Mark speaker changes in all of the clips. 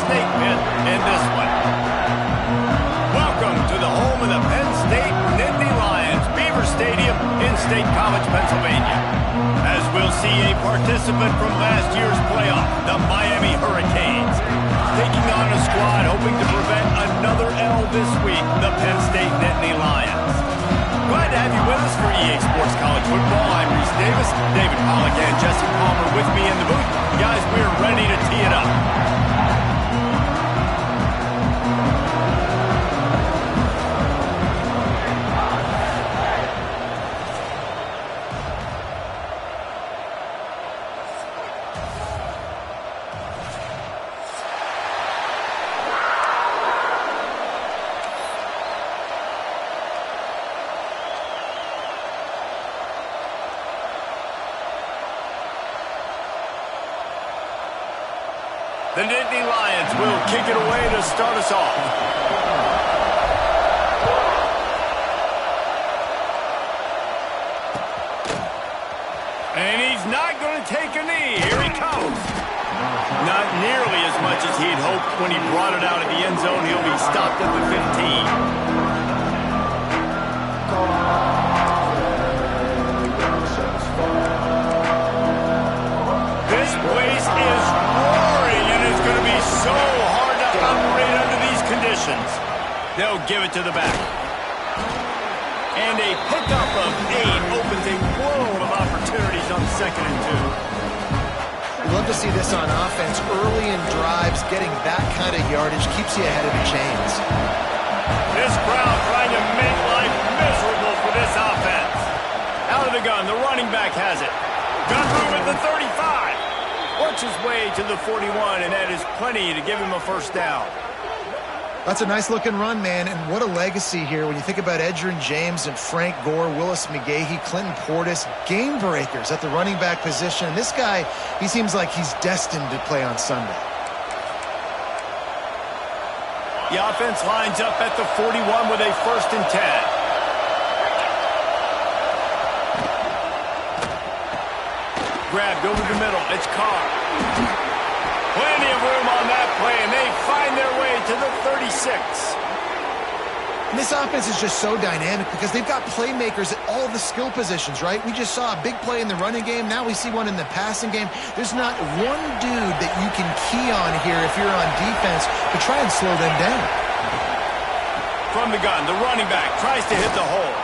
Speaker 1: snake pit in this one. Welcome to the home of the Penn State Nittany Lions, Beaver Stadium in State College, Pennsylvania. As we'll see a participant from last year's playoff, the Miami Hurricanes, taking on a squad hoping to prevent another L this week, the Penn State Nittany Lions. Glad to have you with us for EA Sports College Football. I'm Reese Davis, David Pollack and Jesse Palmer with me in the booth. Guys, we're ready to tee it up. The Nittany Lions will kick it away to start us off. And he's not going to take a knee. Here he comes. Not nearly as much as he'd hoped when he brought it out of the end zone. He'll be stopped at the 15. This place is roaring, and it's going to be so hard to operate under these conditions. They'll give it to the back. And a pickup of 8 opens a world of opportunities on 2nd and 2.
Speaker 2: We love to see this on offense. Early in drives, getting that kind of yardage keeps you ahead of the chains.
Speaker 1: This crowd trying to make life miserable for this offense. Out of the gun, the running back has it. Gun room at the 35. Works his way to the 41, and that is plenty to give him a first down.
Speaker 2: That's a nice-looking run, man, and what a legacy here. When you think about Edgerrin James and Frank Gore, Willis McGahee, Clinton Portis, game breakers at the running back position. And this guy, he seems like he's destined to play on Sunday.
Speaker 1: The offense lines up at the 41 with a 1st and 10. Grabbed over the middle. It's Carr. Plenty of room on that play, and they find their way to the 36.
Speaker 2: And this offense is just so dynamic because they've got playmakers at all the skill positions, right? We just saw a big play in the running game. Now we see one in the passing game. There's not one dude that you can key on here if you're on defense to try and slow them down.
Speaker 1: From the gun, the running back tries to hit the hole.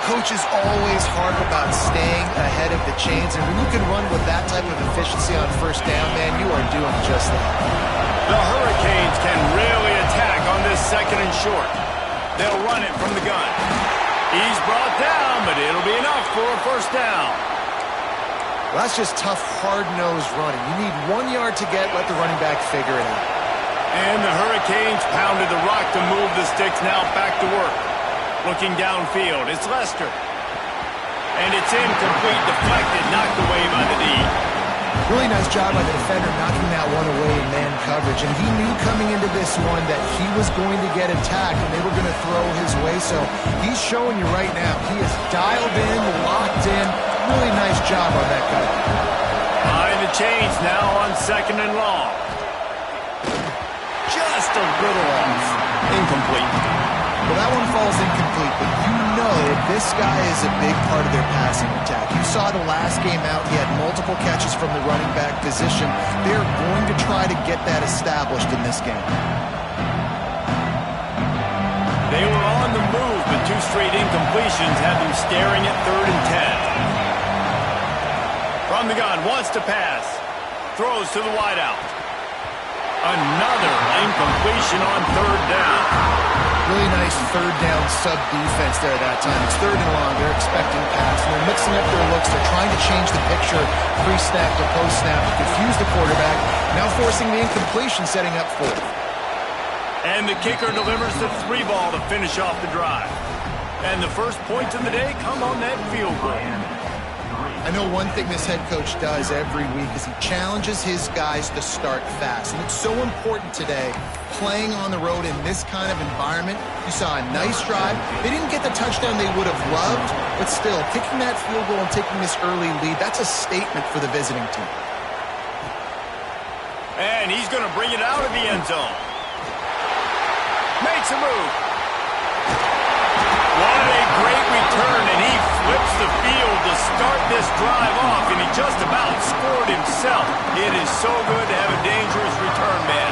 Speaker 2: Coaches always harp about staying ahead of the chains, and when you can run with that type of efficiency on 1st down, man, you are doing just that.
Speaker 1: The Hurricanes can really attack on this 2nd and short. They'll run it from the gun. He's brought down, but it'll be enough for a first down.
Speaker 2: Well, that's just tough, hard-nosed running. You need 1 yard to get, let the running back figure it out.
Speaker 1: And the Hurricanes pounded the rock to move the sticks, now back to work. Looking downfield, it's Lester. And it's incomplete, deflected, knocked away by the D.
Speaker 2: Really nice job by the defender knocking that one away in man coverage. And he knew coming into this one that he was going to get attacked and they were going to throw his way. So he's showing you right now, he is dialed in, locked in. Really nice job on that guy.
Speaker 1: Behind the chains now on 2nd and long. Just a little off. Incomplete.
Speaker 2: Well, that one falls incomplete, but you know this guy is a big part of their passing attack. You saw the last game out, he had multiple catches from the running back position. They're going to try to get that established in this game.
Speaker 1: They were on the move, but 2 straight incompletions have them staring at 3rd and 10. From the gun, wants to pass. Throws to the wideout. Another incompletion on 3rd down.
Speaker 2: Really nice 3rd down sub-defense there that time. It's 3rd and long. They're expecting pass, and they're mixing up their looks. They're trying to change the picture pre-snap to post-snap to confuse the quarterback. Now forcing the incompletion, setting up 4th.
Speaker 1: And the kicker delivers the 3 ball to finish off the drive. And the first points of the day come on that field goal.
Speaker 2: I know one thing this head coach does every week is he challenges his guys to start fast. And it's so important today, playing on the road in this kind of environment. You saw a nice drive. They didn't get the touchdown they would have loved, but still, kicking that field goal and taking this early lead, that's a statement for the visiting team.
Speaker 1: And he's going to bring it out of the end zone. Makes a move. What a great return, and he flips the field to start this drive off, and he just about scored himself. It is so good to have a dangerous return, man.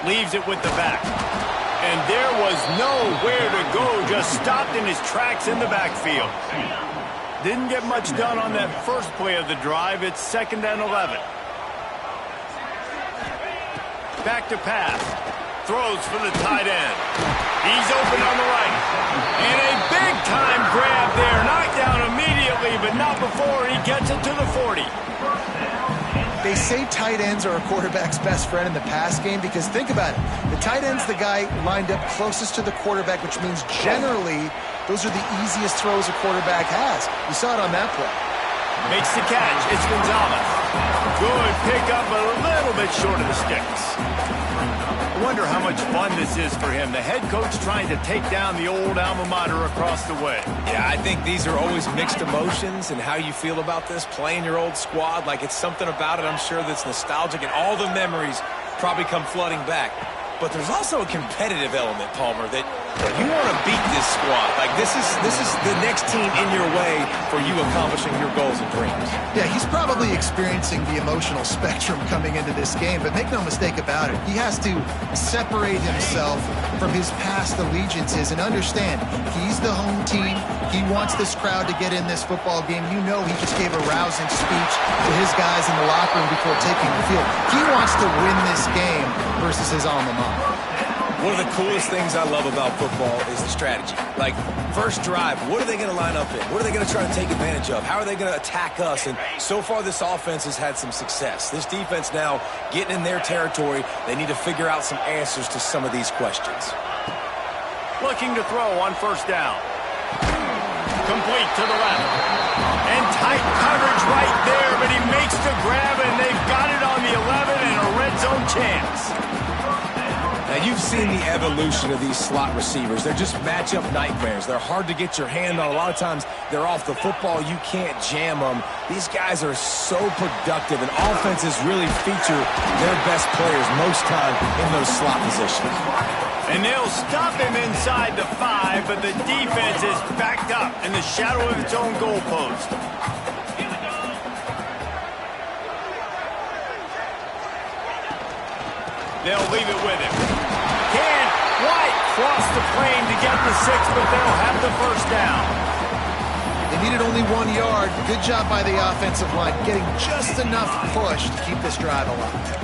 Speaker 1: Leaves it with the back. And there was nowhere to go, just stopped in his tracks in the backfield. Didn't get much done on that first play of the drive. It's 2nd and 11. Back to pass. Throws for the tight end. He's open on the right. And a big-time grab there. Knocked down immediately, but not before he gets it to the 40.
Speaker 2: They say tight ends are a quarterback's best friend in the pass game because think about it. The tight end's the guy lined up closest to the quarterback, which means generally those are the easiest throws a quarterback has. You saw it on that play.
Speaker 1: Makes the catch. It's Gonzalez. Good pickup, a little bit short of the sticks. I wonder how much fun this is for him. The head coach trying to take down the old alma mater across the way.
Speaker 3: Yeah, I think these are always mixed emotions and how you feel about this, playing your old squad. Like, it's something about it, I'm sure, that's nostalgic, and all the memories probably come flooding back. But there's also a competitive element, Palmer, that you want to beat this squad. Like, this is the next team in your way for you accomplishing your goals and dreams.
Speaker 2: Yeah, he's probably experiencing the emotional spectrum coming into this game, but make no mistake about it. He has to separate himself from his past allegiances and understand he's the home team. He wants this crowd to get in this football game. You know he just gave a rousing speech to his guys in the locker room before taking the field. He wants to win this game versus his alma mater.
Speaker 3: One of the coolest things I love about football is the strategy. Like, first drive, what are they going to line up in? What are they going to try to take advantage of? How are they going to attack us? And so far, this offense has had some success. This defense now getting in their territory. They need to figure out some answers to some of these questions.
Speaker 1: Looking to throw on 1st down. Complete to the left. And tight coverage right there, but he makes the grab, and they've got it on the 11 and a red zone chance.
Speaker 3: Now, you've seen the evolution of these slot receivers. They're just matchup nightmares. They're hard to get your hand on. A lot of times, they're off the football. You can't jam them. These guys are so productive, and offenses really feature their best players most time in those slot positions.
Speaker 1: And they'll stop him inside the 5, but the defense is backed up in the shadow of its own goalpost. They'll leave it with him. Can White cross the plane to get the 6, but they'll have the 1st down.
Speaker 2: They needed only 1 yard. Good job by the offensive line, getting just enough push to keep this drive alive.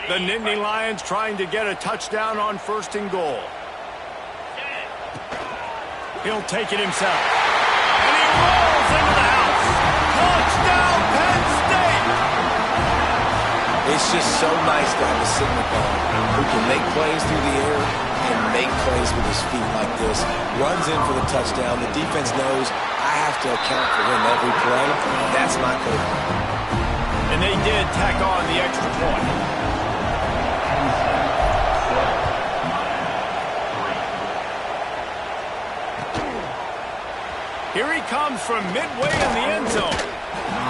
Speaker 1: The Nittany Lions trying to get a touchdown on 1st and goal. He'll take it himself. And he rolls into the house. Touchdown, Penn State!
Speaker 3: It's just so nice to have a signal back who can make plays through the air and make plays with his feet like this. Runs in for the touchdown. The defense knows I have to account for him every play. That's my code.
Speaker 1: And they did tack on the extra point. Here he comes from midway in the end zone.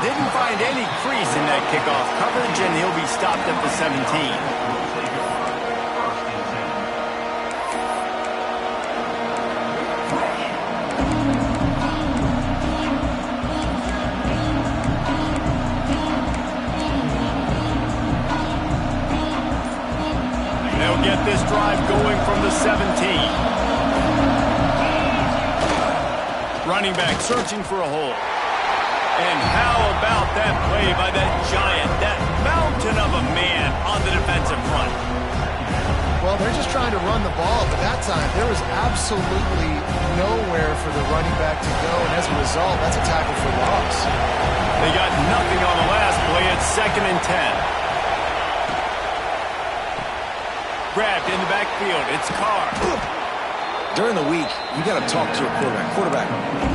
Speaker 1: Didn't find any crease in that kickoff coverage, and he'll be stopped at the 17. They'll get this drive going from the 17. Running back searching for a hole. And how about that play by that giant, that mountain of a man on the defensive front?
Speaker 2: Well, they're just trying to run the ball, but that time there was absolutely nowhere for the running back to go, and as a result, that's a tackle for loss.
Speaker 1: They got nothing on the last play it 2nd and 10. Grabbed in the backfield. It's Carr.
Speaker 3: During the week, you got to talk to your quarterback. Quarterback,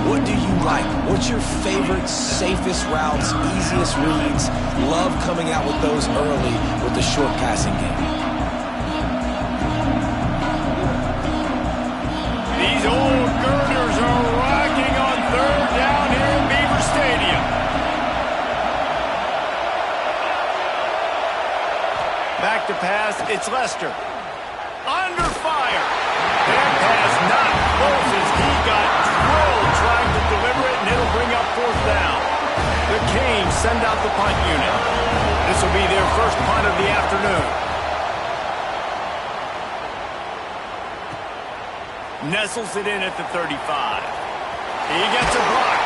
Speaker 3: what do you like? What's your favorite, safest routes, easiest reads? Love coming out with those early with the short passing game.
Speaker 1: These old girders are rocking on 3rd down here in Beaver Stadium. Back to pass, it's Lester. Under fire. That pass not close as he got drilled trying to deliver it, and it'll bring up 4th down. The Canes send out the punt unit. This will be their first punt of the afternoon. Nestles it in at the 35. He gets a block.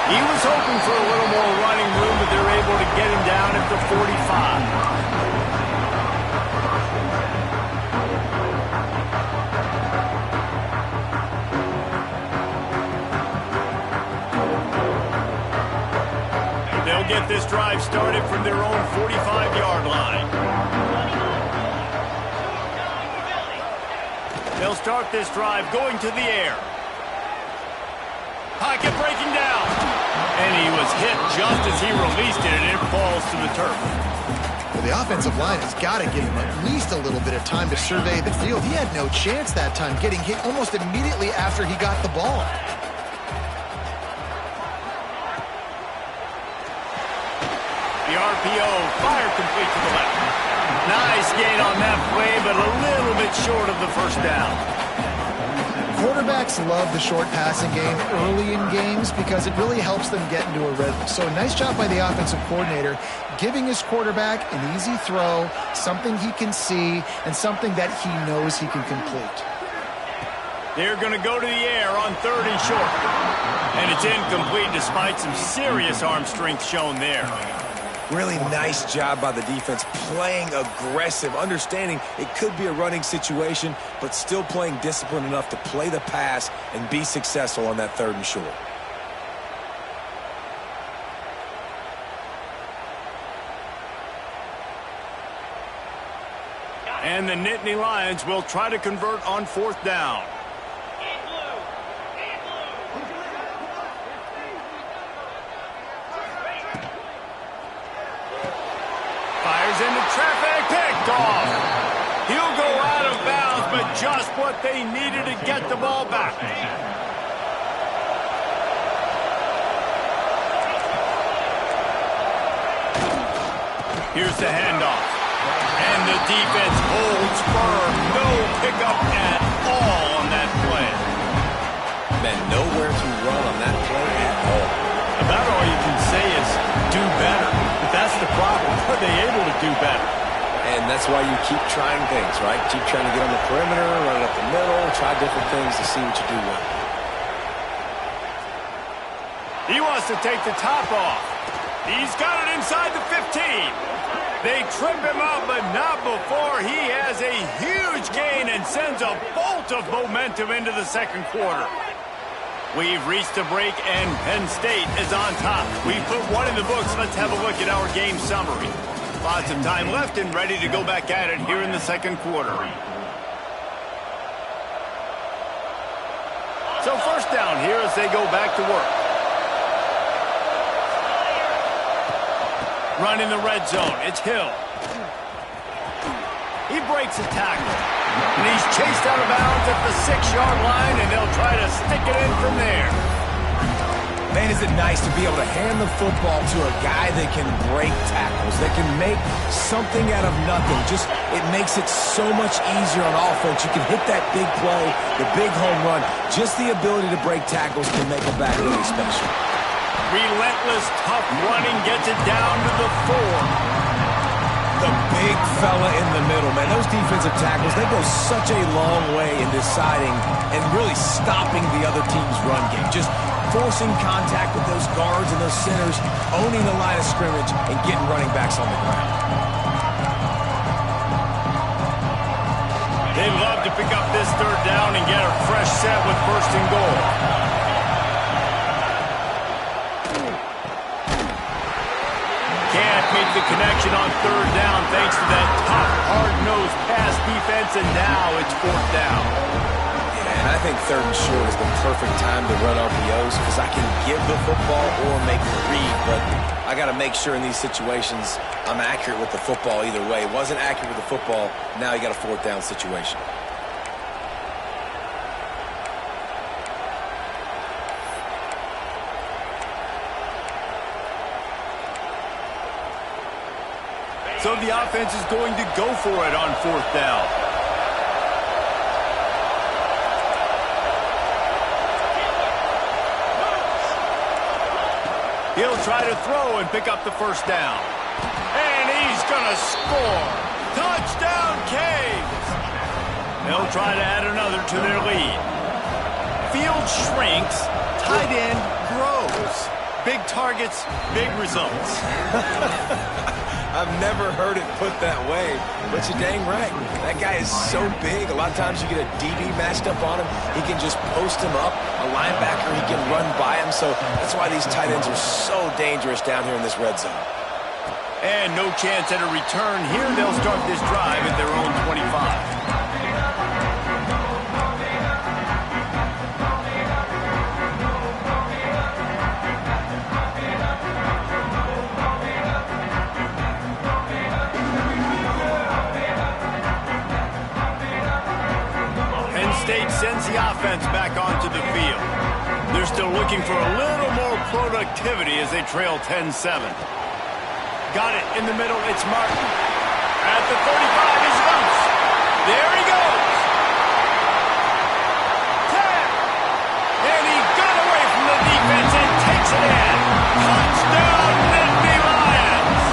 Speaker 1: He was hoping for a little more running room, but they're able to get him down at the 45. They'll get this drive started from their own 45-yard line. They'll start this drive going to the air. Pocket breaking down. And he was hit just as he released it, and it falls to the turf.
Speaker 2: Well, the offensive line has got to give him at least a little bit of time to survey the field. He had no chance that time, getting hit almost immediately after he got the ball.
Speaker 1: The RPO, fire complete to the left. Nice gain on that play, but a little bit short of the 1st down.
Speaker 2: Quarterbacks love the short passing game early in games because it really helps them get into a rhythm. So nice job by the offensive coordinator, giving his quarterback an easy throw, something he can see, and something that he knows he can complete.
Speaker 1: They're going to go to the air on 3rd and short. And it's incomplete despite some serious arm strength shown there.
Speaker 3: Really nice job by the defense, playing aggressive, understanding it could be a running situation, but still playing disciplined enough to play the pass and be successful on that 3rd and short.
Speaker 1: And the Nittany Lions will try to convert on 4th down. Fires into traffic, picked off. He'll go out of bounds, but just what they needed to get the ball back. Here's the handoff. And the defense holds firm. No pickup at all on that play.
Speaker 3: Man, nowhere to run on that play at all.
Speaker 1: About all you can say is do better. But that's the problem. Are they able to do better?
Speaker 3: And that's why you keep trying things, right? Keep trying to get on the perimeter, run it up the middle, try different things to see what you do well.
Speaker 1: He wants to take the top off. He's got it inside the 15. They trip him up, but not before he has a huge gain and sends a bolt of momentum into the 2nd quarter. We've reached a break, and Penn State is on top. We've put one in the books. Let's have a look at our game summary. Lots of time left and ready to go back at it here in the 2nd quarter. So 1st down here as they go back to work. Run in the red zone. It's Hill. He breaks a tackle. And he's chased out of bounds at the 6-yard line, and they'll try to stick it in from there.
Speaker 3: Man, is it nice to be able to hand the football to a guy that can break tackles, that can make something out of nothing. Just, it makes it so much easier on offense. You can hit that big play, the big home run. Just the ability to break tackles can make a back really special.
Speaker 1: Relentless, tough running gets it down to the 4.
Speaker 3: The big fella in the middle, man. Those defensive tackles, they go such a long way in deciding and really stopping the other team's run game. Just forcing contact with those guards and those centers, owning the line of scrimmage, and getting running backs on the ground.
Speaker 1: They'd love to pick up this 3rd down and get a fresh set with 1st and goal. Can't make the connection on third down thanks to that tough, hard-nosed pass defense, and now it's fourth down.
Speaker 3: And I think third and short is the perfect time to run RPOs because I can give the football or make the read, but I got to make sure in these situations I'm accurate with the football either way. Wasn't accurate with the football, now you got a fourth down situation.
Speaker 1: So the offense is going to go for it on fourth down. He'll try to throw and pick up the first down. And he's going to score. Touchdown, Canes! They'll try to add another to their lead. Field shrinks, tight end grows. Big targets, big results.
Speaker 3: I've never heard it put that way, but you're dang right. That guy is so big. A lot of times you get a DB matched up on him. He can just post him up. A linebacker, he can run by him. So that's why these tight ends are so dangerous down here in this red zone.
Speaker 1: And no chance at a return here. They'll start this drive at their own 25. Sends the offense back onto the field. They're still looking for a little more productivity as they trail 10-7. Got it in the middle. It's Martin. At the 35, he's loose. There he goes. 10. And he got away from the defense and takes it in. Touchdown, Nittany Lions.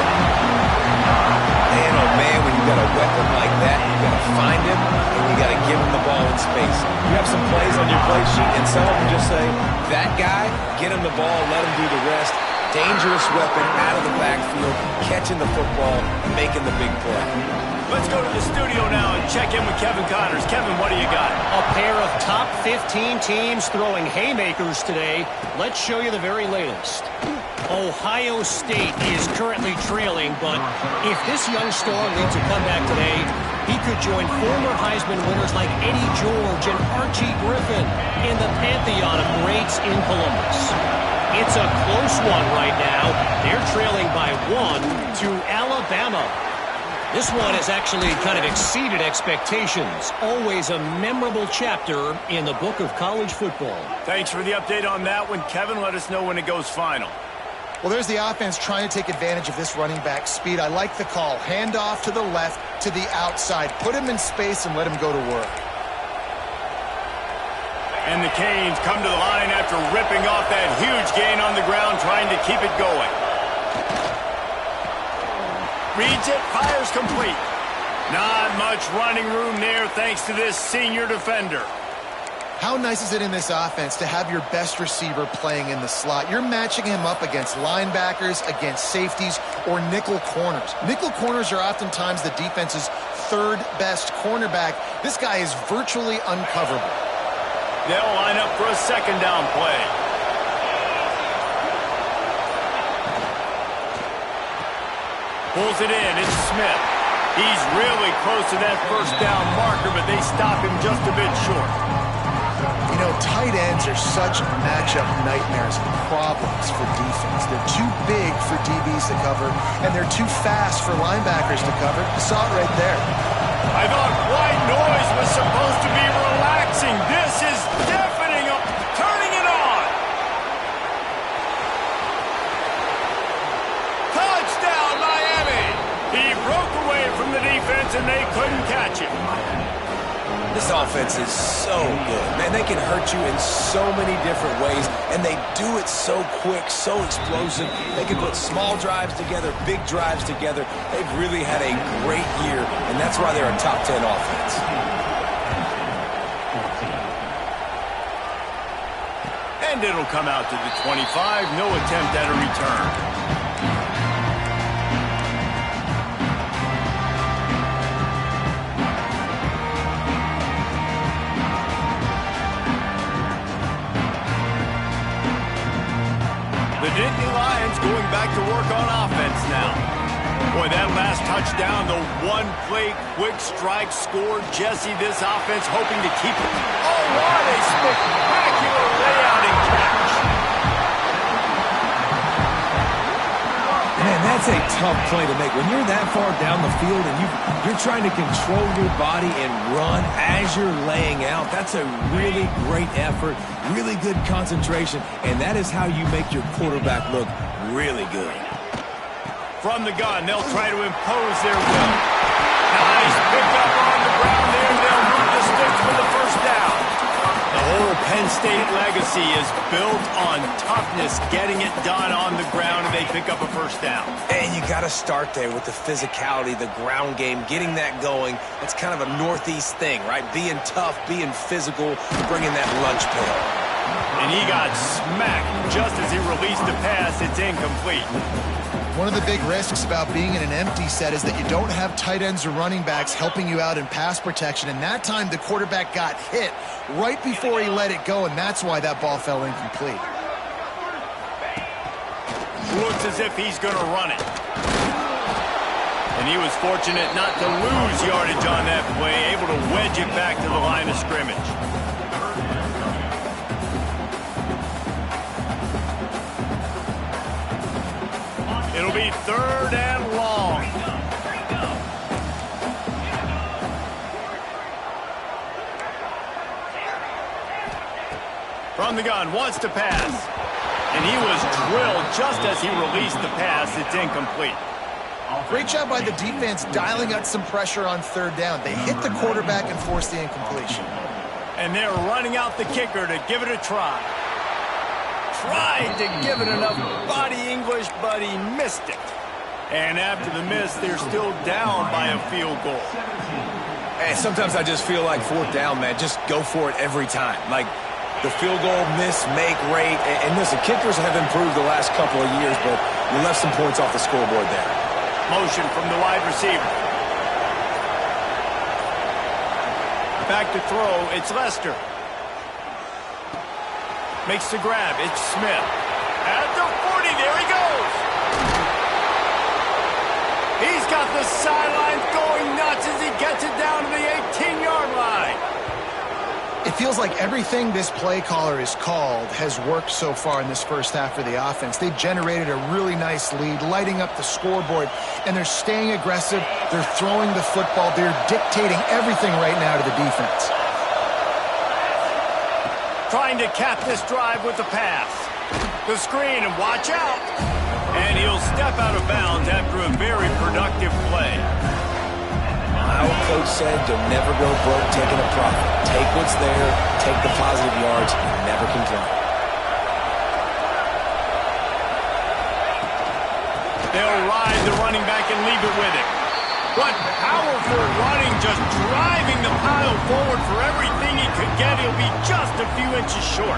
Speaker 3: Man, oh man, when you got a weapon like that, you got to find him and you got to give him the ball in space. You have some plays on your play sheet, and some of them just say, that guy, get him the ball, let him do the rest. Dangerous weapon out of the backfield, catching the football, making the big play.
Speaker 1: Let's go to the studio now and check in with Kevin Connors. Kevin, what do you got?
Speaker 4: A pair of top 15 teams throwing haymakers today. Let's show you the very latest. Ohio State is currently trailing, but if this young star leads a comeback today, he could join former Heisman winners like Eddie George and Archie Griffin in the pantheon of greats in Columbus. It's a close one right now. They're trailing by 1 to Alabama. This one has actually kind of exceeded expectations. Always a memorable chapter in the book of college football.
Speaker 1: Thanks for the update on that one, Kevin. Let us know when it goes final.
Speaker 2: Well, there's the offense trying to take advantage of this running back speed. I like the call. Hand off to the left, to the outside. Put him in space and let him go to work.
Speaker 1: And the Canes come to the line after ripping off that huge gain on the ground, trying to keep it going. Reads it, fires complete. Not much running room there thanks to this senior defender.
Speaker 2: How nice is it in this offense to have your best receiver playing in the slot? You're matching him up against linebackers, against safeties, or nickel corners. Nickel corners are oftentimes the defense's third best cornerback. This guy is virtually uncoverable.
Speaker 1: They'll line up for a second down play. Pulls it in. It's Smith. He's really close to that first down marker, but they stop him just a bit short.
Speaker 2: You know, tight ends are such matchup nightmares and problems for defense. They're too big for DBs to cover, and they're too fast for linebackers to cover. You saw it right there.
Speaker 1: I thought white noise was supposed to be relaxing. This is deafening up, turning it on. Touchdown, Miami. He broke away from the defense, and they couldn't catch him.
Speaker 3: This offense is so good. Man, they can hurt you in so many different ways, and they do it so quick, so explosive. They can put small drives together, big drives together. They've really had a great year, and that's why they're a top 10 offense.
Speaker 1: And it'll come out to the 25. No attempt at a return. The Nittany Lions going back to work on offense now. Boy, that last touchdown, the one-play quick strike scored. Jesse, this offense hoping to keep it. Oh, what a spectacular layout and catch.
Speaker 3: Man, that's a tough play to make. When you're that far down the field and you're trying to control your body and run as you're laying out, that's a really great effort, really good concentration, and that is how you make your quarterback look really good.
Speaker 1: From the gun, they'll try to impose their will. Nice pickup on the ground there. They'll move the sticks for the first down. The whole Penn State legacy is built on toughness, getting it done on the ground, and they pick up a first down.
Speaker 3: And you got to start there with the physicality, the ground game, getting that going. It's kind of a Northeast thing, right? Being tough, being physical, bringing that lunch pail.
Speaker 1: And he got smacked just as he released the pass. It's incomplete.
Speaker 2: One of the big risks about being in an empty set is that you don't have tight ends or running backs helping you out in pass protection. And that time the quarterback got hit right before he let it go, and that's why that ball fell incomplete.
Speaker 1: Looks as if he's going to run it. And he was fortunate not to lose yardage on that play, able to wedge it back to the line of scrimmage. It'll be 3rd and long. From the gun, wants to pass. And he was drilled just as he released the pass. It's incomplete.
Speaker 2: Great job by the defense dialing out some pressure on 3rd down. They hit the quarterback and forced the incompletion.
Speaker 1: And they're running out the kicker to give it a try. Tried to give it enough body English, but he missed it. And after the miss, they're still down by a field goal.
Speaker 3: Hey, sometimes I just feel like 4th down, man. Just go for it every time. Like the field goal miss-make rate. And listen, kickers have improved the last couple of years, but you left some points off the scoreboard there.
Speaker 1: Motion from the wide receiver. Back to throw, it's Lester. Makes the grab, it's Smith. At the 40, there he goes. He's got the sidelines going nuts as he gets it down to the 18-yard line.
Speaker 2: It feels like everything this play caller has called has worked so far in this first half for the offense. They've generated a really nice lead, lighting up the scoreboard, and they're staying aggressive. They're throwing the football. They're dictating everything right now to the defense.
Speaker 1: Trying to cap this drive with the pass. The screen, and watch out. And he'll step out of bounds after a very productive play.
Speaker 3: My old coach said you'll never go broke taking a profit. Take what's there, take the positive yards, and never complain.
Speaker 1: They'll ride the running back and leave it with him. What powerful running, just driving the pile forward for everything he could get. He'll be just a few inches short.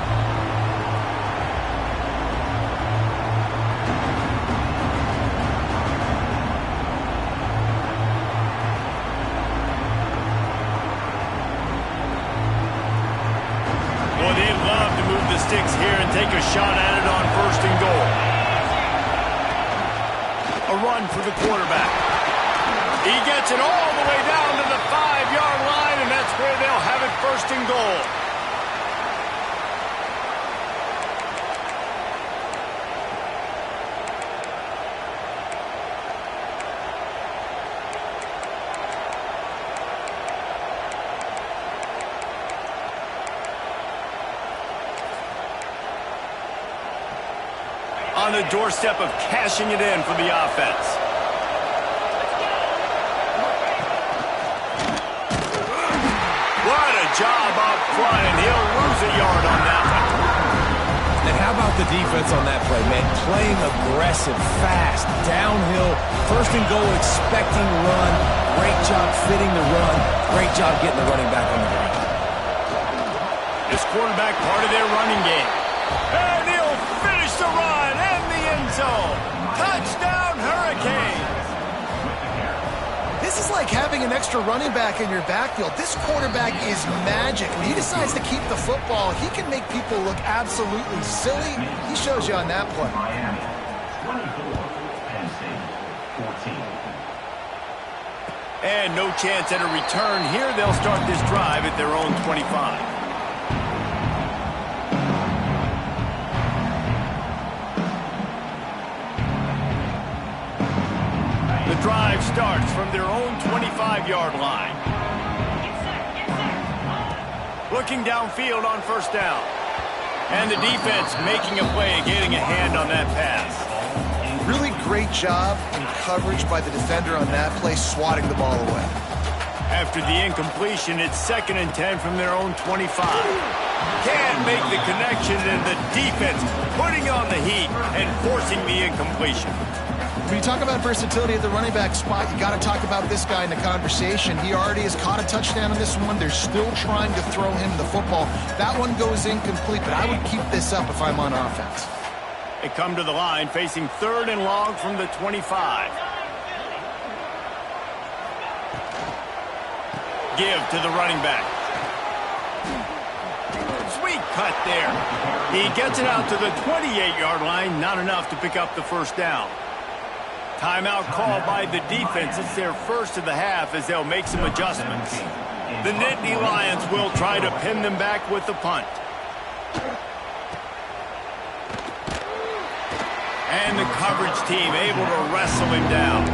Speaker 1: Boy, they'd love to move the sticks here and take a shot at it on 1st and goal. A run for the quarterback. He gets it all the way down to the 5-yard line, and that's where they'll have it 1st and goal. On the doorstep of cashing it in for the offense. What a job up front, and he'll lose a yard on that one.
Speaker 3: And how about the defense on that play, man? Playing aggressive, fast, downhill, 1st and goal, expecting run. Great job fitting the run. Great job getting the running back on the ground.
Speaker 1: This quarterback part of their running game. And he'll finish the run in the end zone. Touchdown, Hurricanes.
Speaker 2: This is like having an extra running back in your backfield. This quarterback is magic. When he decides to keep the football, he can make people look absolutely silly. He shows you on that play.
Speaker 1: And no chance at a return here. They'll start this drive at their own 25. The drive starts from their own 25-yard line. Looking downfield on first down. And the defense making a play, getting a hand on that pass.
Speaker 2: Really great job in coverage by the defender on that play, swatting the ball away.
Speaker 1: After the incompletion, it's 2nd and 10 from their own 25. Can't make the connection, and the defense putting on the heat and forcing the incompletion.
Speaker 2: When you talk about versatility at the running back spot, you got to talk about this guy in the conversation. He already has caught a touchdown on this one. They're still trying to throw him the football. That one goes incomplete, but I would keep this up if I'm on offense.
Speaker 1: They come to the line facing 3rd and long from the 25. Give to the running back. Sweet cut there. He gets it out to the 28-yard line. Not enough to pick up the first down. Timeout called by the defense. It's their first of the half as they'll make some adjustments. The Nittany Lions will try to pin them back with the punt. And the coverage team able to wrestle him down.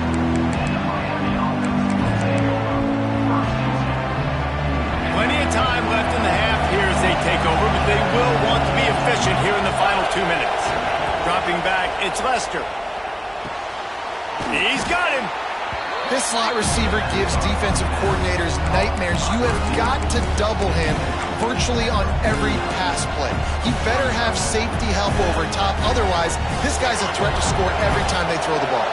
Speaker 1: Plenty of time left in the half here as they take over, but they will want to be efficient here in the final 2 minutes. Dropping back, it's Lester. He's got him.
Speaker 2: This slot receiver gives defensive coordinators nightmares. You have got to double him virtually on every pass play. He better have safety help over top. Otherwise, this guy's a threat to score every time they throw the ball.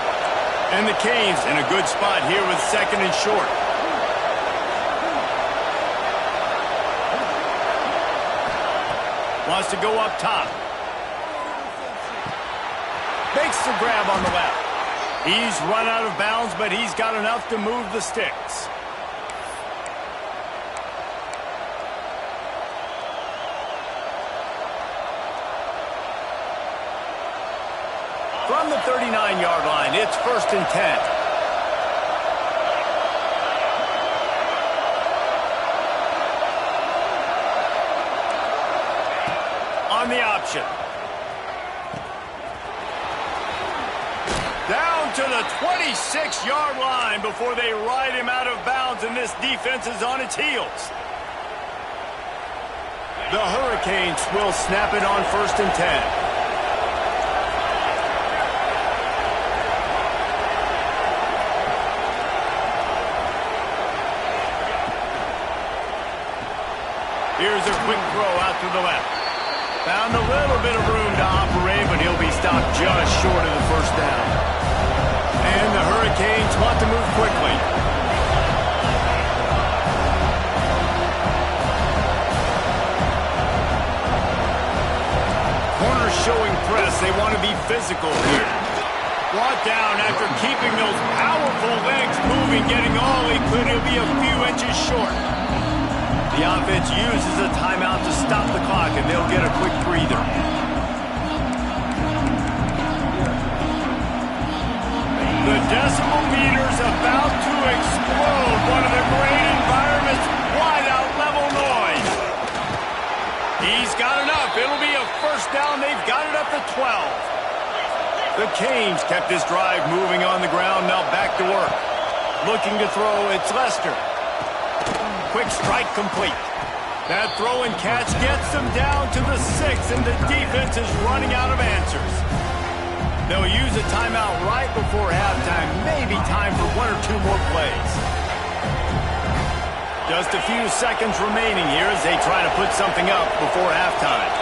Speaker 1: And the Canes in a good spot here with 2nd and short. Wants to go up top. Makes the grab on the left. He's run out of bounds, but he's got enough to move the sticks. From the 39-yard line, it's 1st and 10. On the option. Down to the 26-yard line before they ride him out of bounds, and this defense is on its heels. The Hurricanes will snap it on 1st and 10. Here's a quick throw out to the left. Found a little bit of room to operate, but he'll be stopped just short of the first down. And the Hurricanes want to move quickly. Corners showing press. They want to be physical here. Brought down after keeping those powerful legs moving, getting all he could. He'll be a few inches short. The offense uses a timeout to stop the clock, and they'll get a quick breather. The decimal meter's about to explode. One of the great environments, wide-out level noise. He's got enough. It'll be a first down. They've got it up to 12. The Canes kept this drive moving on the ground. Now back to work. Looking to throw, it's Lester. Quick strike complete. That throw and catch gets them down to the 6, and the defense is running out of answers. They'll use a timeout right before halftime. Maybe time for 1 or 2 more plays. Just a few seconds remaining here as they try to put something up before halftime.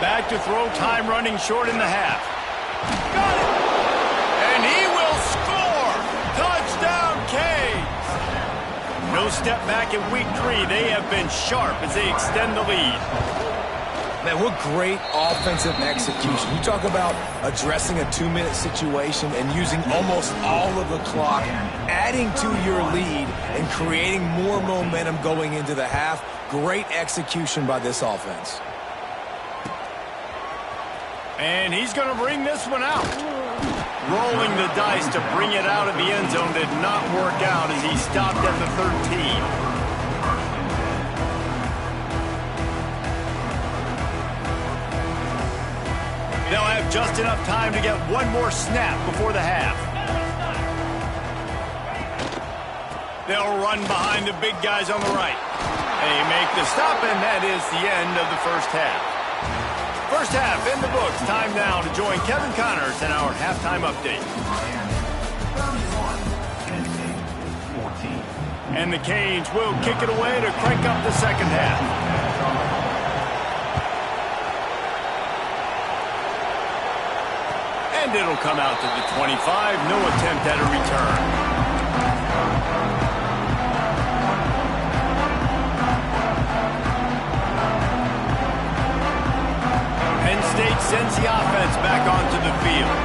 Speaker 1: Back to throw, time running short in the half. Got it! And he will score! Touchdown, Canes! No step back in week 3. They have been sharp as they extend the lead.
Speaker 3: Man, what great offensive execution. You talk about addressing a 2-minute situation and using almost all of the clock, adding to your lead and creating more momentum going into the half. Great execution by this offense.
Speaker 1: And he's going to bring this one out. Rolling the dice to bring it out of the end zone did not work out as he stopped at the 13. They'll have just enough time to get one more snap before the half. They'll run behind the big guys on the right. They make the stop, and that is the end of the first half. First half in the books. Time now to join Kevin Connors in our halftime update. And the Canes will kick it away to crank up the second half. And it'll come out to the 25. No attempt at a return. Penn State sends the offense back onto the field.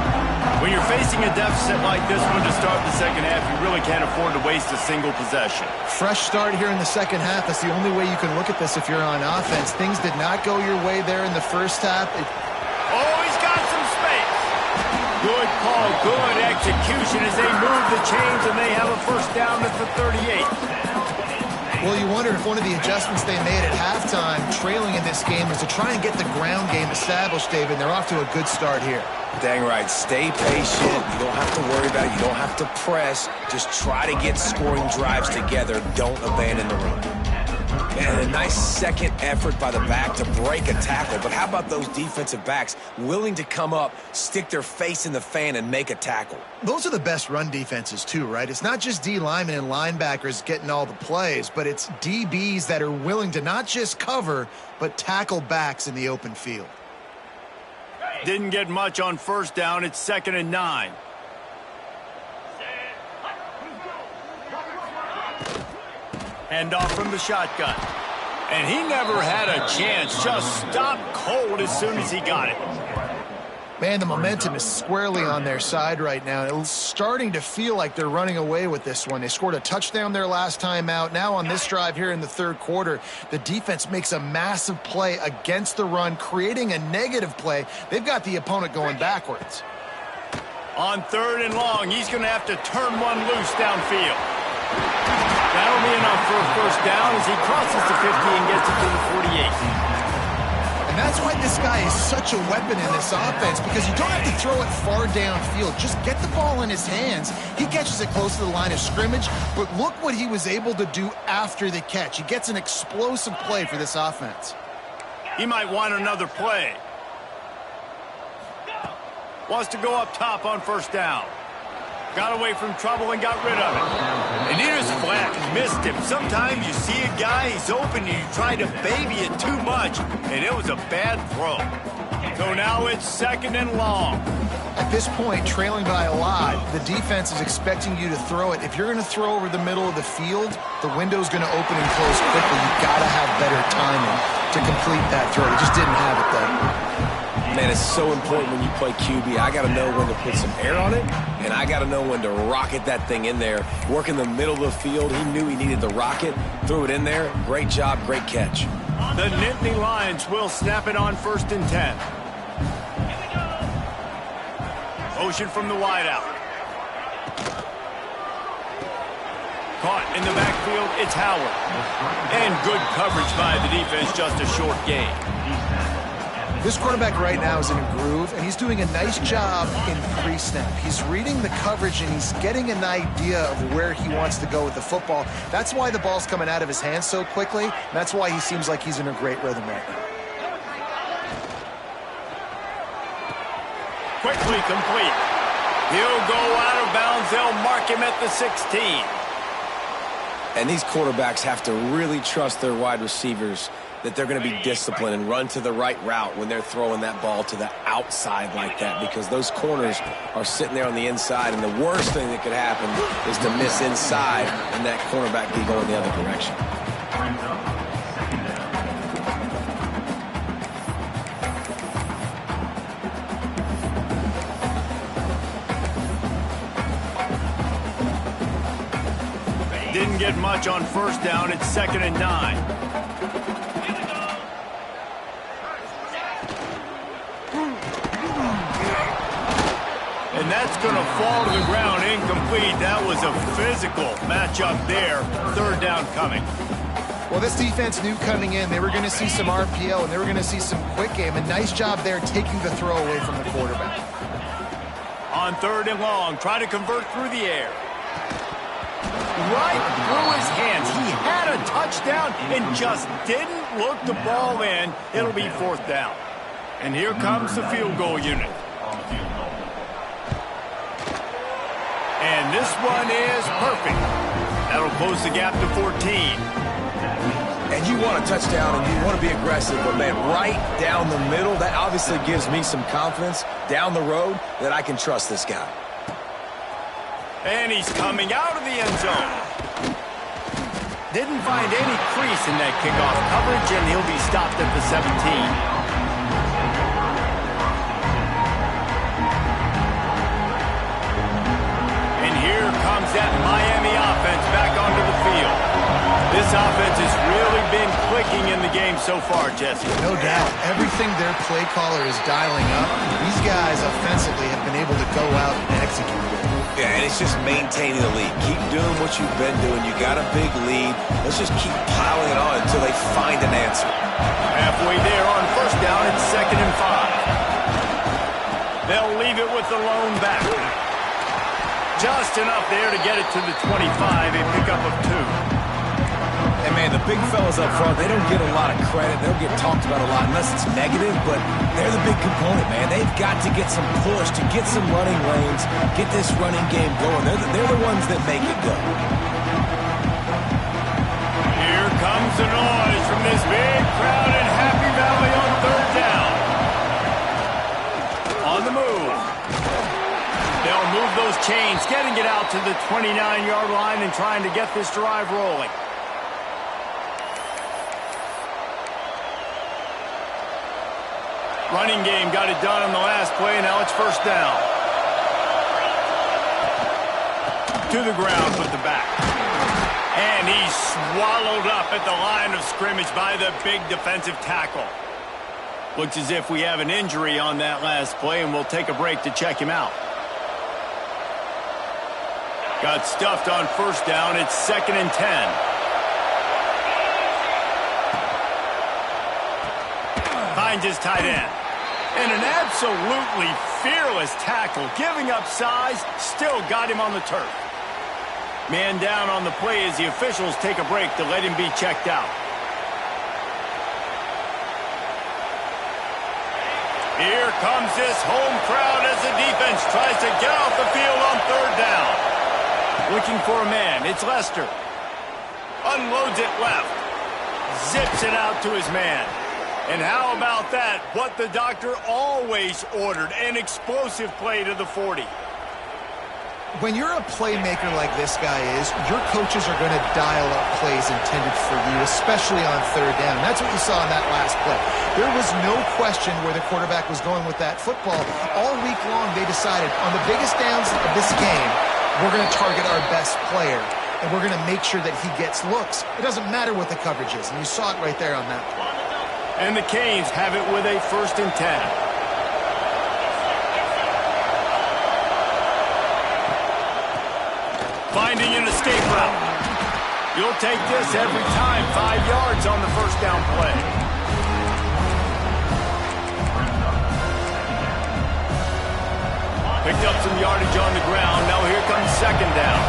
Speaker 1: When you're facing a deficit like this one to start the second half, you really can't afford to waste a single possession.
Speaker 2: Fresh start here in the second half. That's the only way you can look at this if you're on offense. Things did not go your way there in the first half.
Speaker 1: Oh, he's got some space. Good call, good execution as they move the chains and they have a first down at the 38.
Speaker 2: Well, you wonder if one of the adjustments they made at halftime, trailing in this game, was to try and get the ground game established, David. They're off to a good start here.
Speaker 3: Dang right. Stay patient. You don't have to worry about it. You don't have to press. Just try to get scoring drives together. Don't abandon the run. And a nice second effort by the back to break a tackle. But how about those defensive backs willing to come up, stick their face in the fan, and make a tackle?
Speaker 2: Those are the best run defenses too, right? It's not just D linemen and linebackers getting all the plays, but it's DBs that are willing to not just cover, but tackle backs in the open field.
Speaker 1: Didn't get much on first down. It's 2nd and 9. Hand off from the shotgun. And he never had a chance. Just stopped cold as soon as he got it.
Speaker 2: Man, the momentum is squarely on their side right now. It's starting to feel like they're running away with this one. They scored a touchdown their last time out. Now on this drive here in the third quarter, the defense makes a massive play against the run, creating a negative play. They've got the opponent going backwards.
Speaker 1: On 3rd and long, he's going to have to turn one loose downfield. That'll be enough for a first down as he crosses the 50 and gets it to the 48.
Speaker 2: And that's why this guy is such a weapon in this offense, because you don't have to throw it far downfield. Just get the ball in his hands. He catches it close to the line of scrimmage, but look what he was able to do after the catch. He gets an explosive play for this offense.
Speaker 1: He might want another play. Wants to go up top on first down. Got away from trouble and got rid of it. And he just flat missed him. Sometimes you see a guy, he's open, and you try to baby it too much, and it was a bad throw. So now it's 2nd and long.
Speaker 2: At this point, trailing by a lot, the defense is expecting you to throw it. If you're going to throw over the middle of the field, the window's going to open and close quickly. You've got to have better timing to complete that throw. He just didn't have it there.
Speaker 3: Man, it's so important when you play QB. I got to know when to put some air on it, and I got to know when to rocket that thing in there. Work in the middle of the field. He knew he needed the rocket, threw it in there. Great job, great catch.
Speaker 1: The Nittany Lions will snap it on 1st and 10. Motion from the wideout. Caught in the backfield, it's Howard. And good coverage by the defense, just a short gain.
Speaker 2: This quarterback right now is in a groove, and he's doing a nice job in pre-snap. He's reading the coverage, and he's getting an idea of where he wants to go with the football. That's why the ball's coming out of his hands so quickly. That's why he seems like he's in a great rhythm right now.
Speaker 1: Quickly complete. He'll go out of bounds. They'll mark him at the 16.
Speaker 3: And these quarterbacks have to really trust their wide receivers that they're going to be disciplined and run to the right route when they're throwing that ball to the outside like that, because those corners are sitting there on the inside, and the worst thing that could happen is to miss inside and that cornerback be going the other direction.
Speaker 1: Didn't get much on first down. It's 2nd and 9. And that's going to fall to the ground incomplete. That was a physical matchup there. Third down coming.
Speaker 2: Well, this defense knew coming in they were going to see some RPO and they were going to see some quick game. A nice job there taking the throw away from the quarterback.
Speaker 1: On third and long, try to convert through the air. Right through his hands. He had a touchdown and just didn't look the ball in. It'll be fourth down. And here comes the field goal unit. And this one is perfect. That'll close the gap to 14.
Speaker 3: And you want a touchdown and you want to be aggressive, but man, right down the middle, that obviously gives me some confidence down the road that I can trust this guy.
Speaker 1: And he's coming out of the end zone. Didn't find any crease in that kickoff coverage, and he'll be stopped at the 17. That Miami offense back onto the field. This offense has really been clicking in the game so far, Jesse.
Speaker 2: No doubt. Everything their play caller is dialing up, these guys offensively have been able to go out and execute.
Speaker 3: Yeah, and it's just maintaining the lead. Keep doing what you've been doing. You got a big lead. Let's just keep piling it on until they find an answer.
Speaker 1: Halfway there on first down, it's 2nd and 5. They'll leave it with the lone back. Just enough there to get it to the 25, a pickup of 2.
Speaker 3: And man, the big fellas up front, they don't get a lot of credit. They don't get talked about a lot unless it's negative, but they're the big component, man. They've got to get some push, to get some running lanes, get this running game going. They're the ones that make it go.
Speaker 1: Here comes the noise from this big crowd in Happy Valley on third down. On the move. They'll move those chains, getting it out to the 29-yard line and trying to get this drive rolling. Running game got it done on the last play, now it's first down. To the ground with the back. And he's swallowed up at the line of scrimmage by the big defensive tackle. Looks as if we have an injury on that last play, and we'll take a break to check him out. Got stuffed on first down. It's 2nd and 10. Finds his tight end. And an absolutely fearless tackle. Giving up size, still got him on the turf. Man down on the play as the officials take a break to let him be checked out. Here comes this home crowd as the defense tries to get off the field on third down. Looking for a man. It's Lester. Unloads it left. Zips it out to his man. And how about that? What the doctor always ordered. An explosive play to the 40.
Speaker 2: When you're a playmaker like this guy is, your coaches are going to dial up plays intended for you, especially on third down. That's what you saw in that last play. There was no question where the quarterback was going with that football. All week long, they decided on the biggest downs of this game, we're going to target our best player, and we're going to make sure that he gets looks. It doesn't matter what the coverage is, and you saw it right there on that play.
Speaker 1: And the Canes have it with a 1st and 10. Finding an escape route. You'll take this every time. 5 yards on the first down play. Picked up some yardage on the ground. Now here comes 2nd down.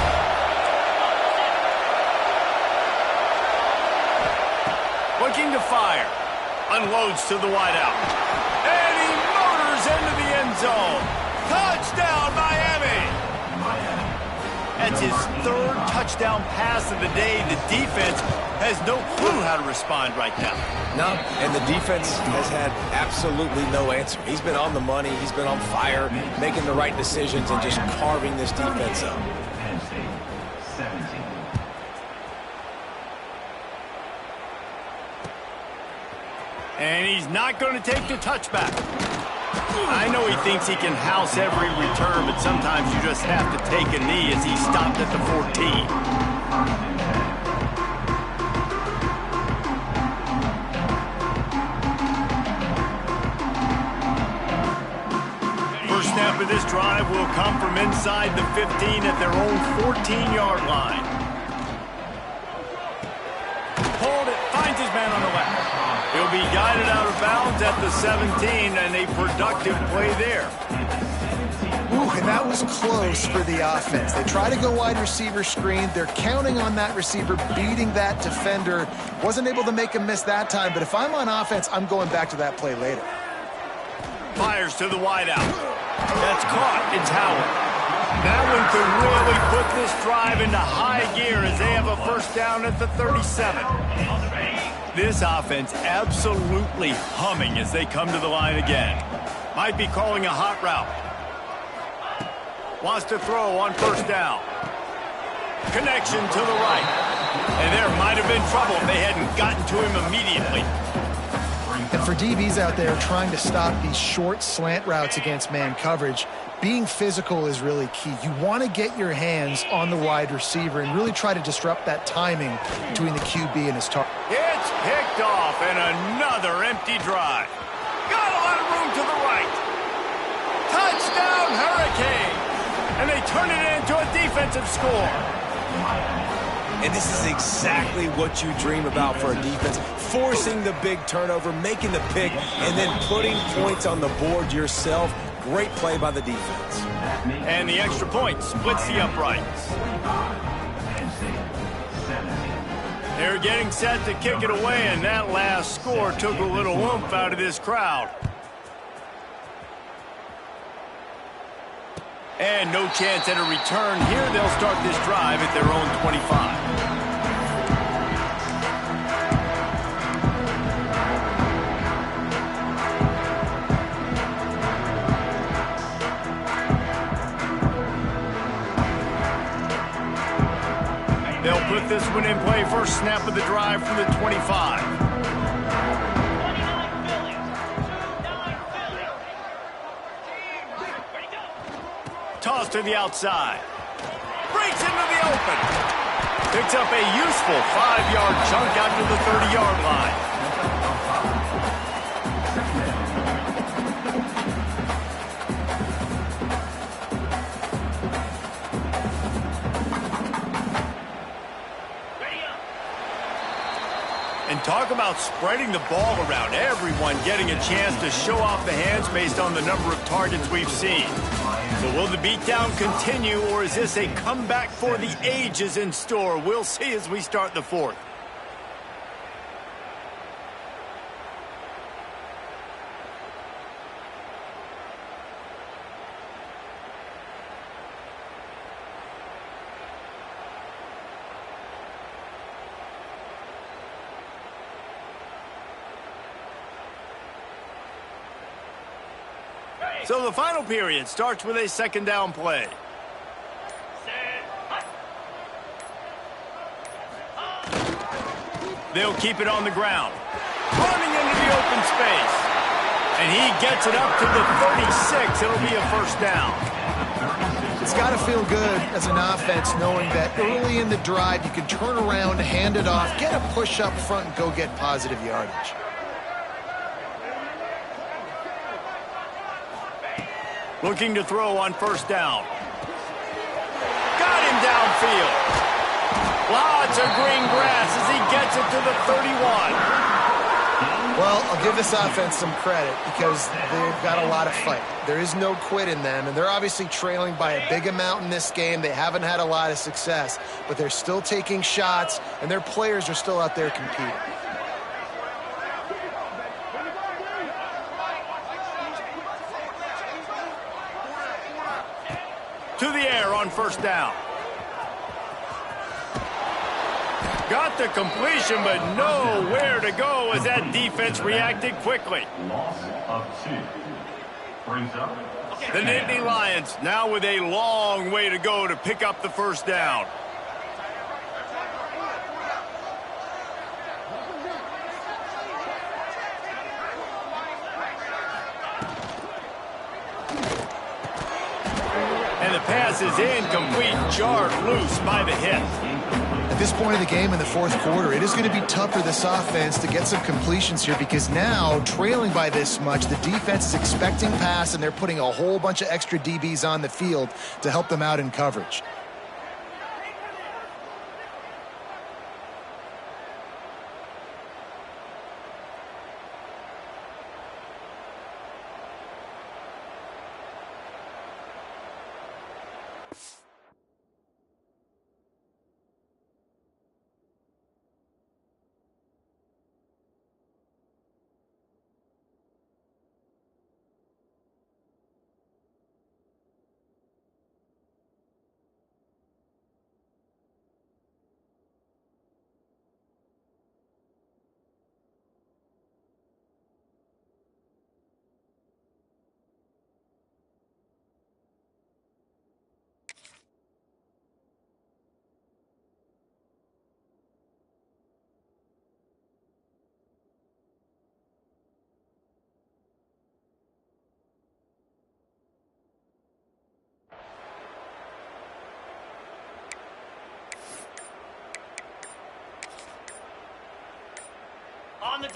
Speaker 1: Looking to fire. Unloads to the wideout. And he motors into the end zone. Touchdown, Miami! That's his 3rd touchdown pass of the day. The defense has no clue how to respond right now.
Speaker 3: No, and the defense has had absolutely no answer. He's been on the money. He's been on fire, making the right decisions and just carving this defense up.
Speaker 1: And he's not going to take the touchback. I know he thinks he can house every return, but sometimes you just have to take a knee as he stopped at the 14. First snap of this drive will come from inside the 15 at their own 14-yard line. Hold it, finds his man on the left. He'll be guided out of bounds at the 17, and a productive play there.
Speaker 2: Ooh, and that was close for the offense. They try to go wide receiver screen. They're counting on that receiver beating that defender. Wasn't able to make him miss that time, but if I'm on offense, I'm going back to that play later.
Speaker 1: Fires to the wideout. That's caught. It's Howard. That one could really put this drive into high gear as they have a first down at the 37. This offense absolutely humming as they come to the line again. Might be calling a hot route. Wants to throw on first down. Connection to the right. And there might have been trouble if they hadn't gotten to him immediately.
Speaker 2: And for DBs out there trying to stop these short slant routes against man coverage, being physical is really key. You want to get your hands on the wide receiver and really try to disrupt that timing between the QB and his target.
Speaker 1: It's picked off and another empty drive. Got a lot of room to the right. Touchdown Hurricane! And they turn it into a defensive score.
Speaker 3: And this is exactly what you dream about for a defense. Forcing the big turnover, making the pick, and then putting points on the board yourself. Great play by the defense.
Speaker 1: And the extra point splits the uprights. They're getting set to kick it away, and that last score took a little oomph out of this crowd. And no chance at a return here. They'll start this drive at their own 25. They'll put this one in play. First snap of the drive from the 25. Toss to the outside. Breaks into the open. Picks up a useful 5-yard chunk out to the 30-yard line. And talk about spreading the ball around. Everyone getting a chance to show off the hands based on the number of targets we've seen. So will the beatdown continue, or is this a comeback for the ages in store? We'll see as we start the fourth. So the final period starts with a second down play. They'll keep it on the ground. Running into the open space. And he gets it up to the 36. It'll be a first down.
Speaker 2: It's got to feel good as an offense knowing that early in the drive you can turn around, hand it off, get a push up front, and go get positive yardage.
Speaker 1: Looking to throw on first down. Got him downfield. Lots of green grass as he gets it to the 31.
Speaker 2: Well, I'll give this offense some credit because they've got a lot of fight. There is no quit in them, and they're obviously trailing by a big amount in this game. They haven't had a lot of success, but they're still taking shots, and their players are still out there competing.
Speaker 1: To the air on first down. Got the completion, but nowhere to go as that defense reacted quickly.
Speaker 5: Loss of 2. Brings up
Speaker 1: the Nittany Lions now with a long way to go to pick up the first down. And the pass is incomplete, jarred loose by the hit.
Speaker 2: At this point of the game in the fourth quarter, it is going to be tough for this offense to get some completions here because now, trailing by this much, the defense is expecting pass, and they're putting a whole bunch of extra DBs on the field to help them out in coverage.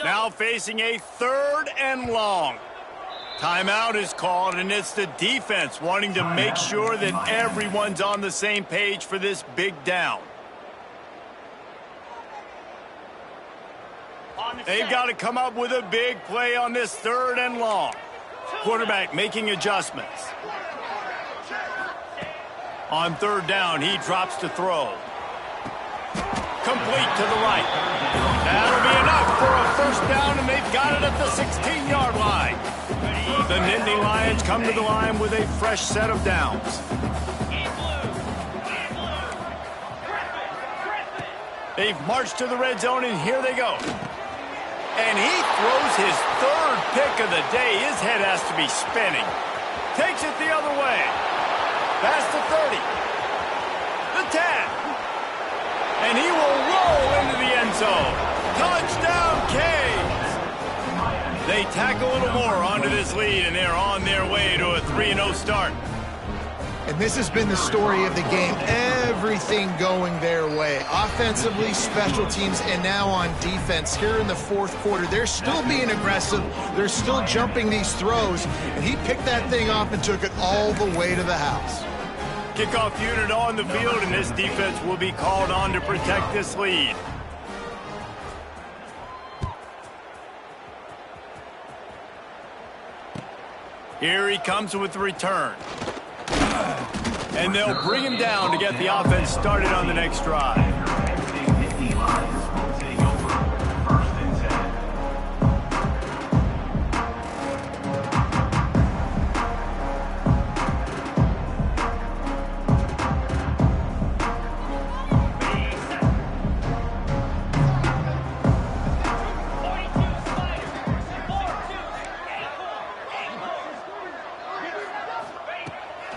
Speaker 1: Now facing a 3rd and long. Timeout is called, and it's the defense wanting to make sure that everyone's on the same page for this big down. They've got to come up with a big play on this 3rd and long. Quarterback making adjustments. On 3rd down, he drops to throw. Complete to the right. That'll be enough for a 1st down, and they've got it at the 16-yard line. The Nittany Lions come to the line with a fresh set of downs. They've marched to the red zone, and here they go. And he throws his 3rd pick of the day. His head has to be spinning. Takes it the other way. Past the 30. The 10. And he will roll into the end zone. Touchdown, Canes! They tack a little more onto this lead, and they're on their way to a 3-0 start.
Speaker 2: And this has been the story of the game. Everything going their way. Offensively, special teams, and now on defense. Here in the fourth quarter, they're still being aggressive. They're still jumping these throws. And he picked that thing off and took it all the way to the house.
Speaker 1: Kickoff unit on the field, and this defense will be called on to protect this lead. Here he comes with the return. And they'll bring him down to get the offense started on the next drive.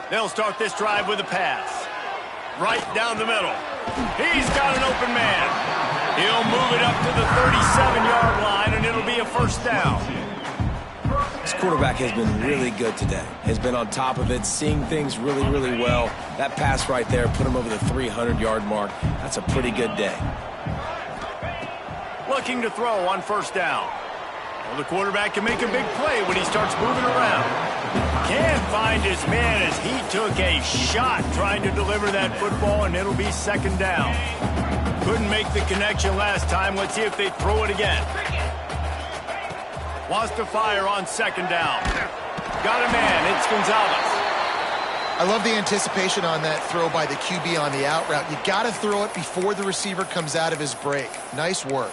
Speaker 1: They'll start this drive with a pass. Right down the middle. He's got an open man. He'll move it up to the 37-yard line, and it'll be a 1st down.
Speaker 3: This quarterback has been really good today. Has been on top of it, seeing things really, really well. That pass right there put him over the 300-yard mark. That's a pretty good day.
Speaker 1: Looking to throw on 1st down. Well, the quarterback can make a big play when he starts moving around. Can't find his man as he took a shot trying to deliver that football, and it'll be 2nd down. Couldn't make the connection last time. Let's see if they throw it again. Wants to fire on 2nd down. Got a man. It's Gonzalez.
Speaker 2: I love the anticipation on that throw by the QB on the out route. You got to throw it before the receiver comes out of his break. Nice work.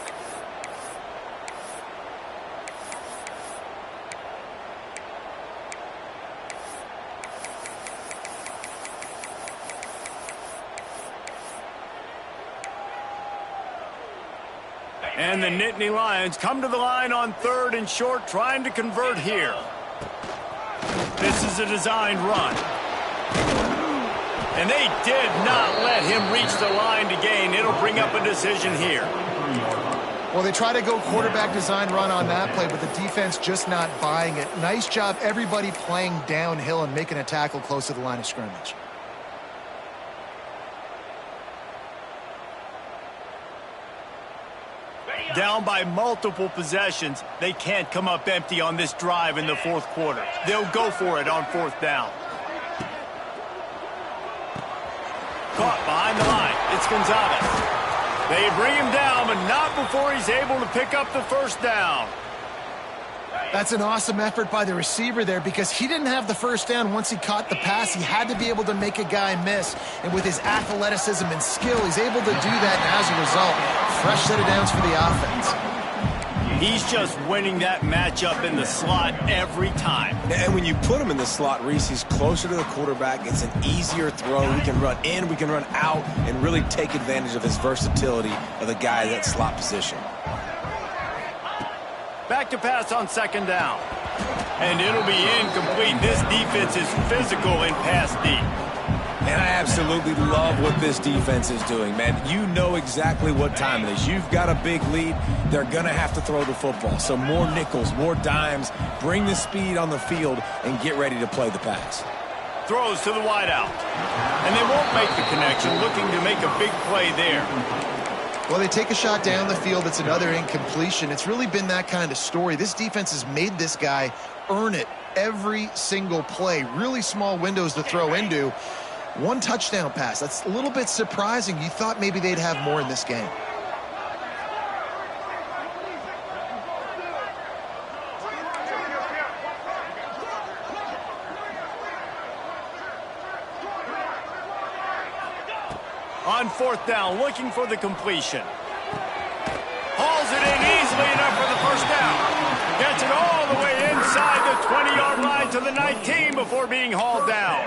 Speaker 1: And the Nittany Lions come to the line on 3rd and short, trying to convert here. This is a designed run. And they did not let him reach the line to gain. It'll bring up a decision here.
Speaker 2: Well, they try to go quarterback design run on that play, but the defense just not buying it. Nice job, everybody playing downhill and making a tackle close to the line of scrimmage.
Speaker 1: Down by multiple possessions, they can't come up empty on this drive in the fourth quarter. They'll go for it on fourth down. Caught behind the line. It's Gonzalez. They bring him down, but not before he's able to pick up the first down.
Speaker 2: That's an awesome effort by the receiver there because he didn't have the first down once he caught the pass. He had to be able to make a guy miss. And with his athleticism and skill, he's able to do that. And as a result, fresh set of downs for the offense.
Speaker 1: He's just winning that matchup in the slot every time.
Speaker 3: And when you put him in the slot, Reese, he's closer to the quarterback. It's an easier throw. We can run in, we can run out, and really take advantage of his versatility of the guy in that slot position.
Speaker 1: Back to pass on second down. And it'll be incomplete. This defense is physical in pass deep.
Speaker 3: And I absolutely love what this defense is doing, man. You know exactly what time it is. You've got a big lead. They're going to have to throw the football. So more nickels, more dimes. Bring the speed on the field and get ready to play the pass.
Speaker 1: Throws to the wideout. And they won't make the connection, looking to make a big play there.
Speaker 2: Well, they take a shot down the field. It's another incompletion. It's really been that kind of story. This defense has made this guy earn it every single play. Really small windows to throw into. One touchdown pass. That's a little bit surprising. You thought maybe they'd have more in this game.
Speaker 1: On fourth down, looking for the completion. Hauls it in easily enough for the first down. Gets it all the way inside the 20-yard line to the 19 before being hauled down.